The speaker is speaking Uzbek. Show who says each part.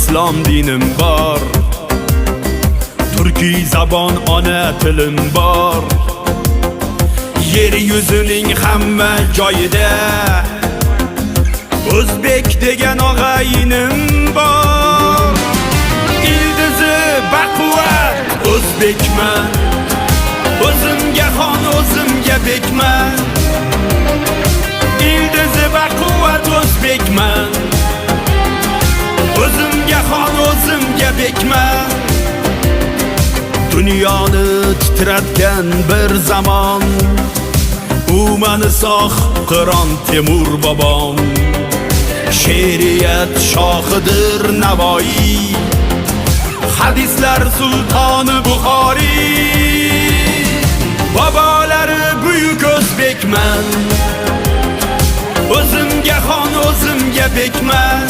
Speaker 1: islom dinim bor, turkiy zabon ona tilim bor. Yer yuzining hamma joyida o'zbek degan og'ayinim bor. Ildizi baquvvat o'zbekman, o'zimga xon o'zimga bekman. Ildizi baquvvat o'zbekman, o'zimga xon o'zimga bekman. Dunyoni titratgan bir zamon, u mani sog' Qiron Temur bobom. She'riyat shohidir Navoiy, hadislar sultoni Buxoriy. Bobolari buyuk o'zbekman, o'zimga xon o'zimga bekman.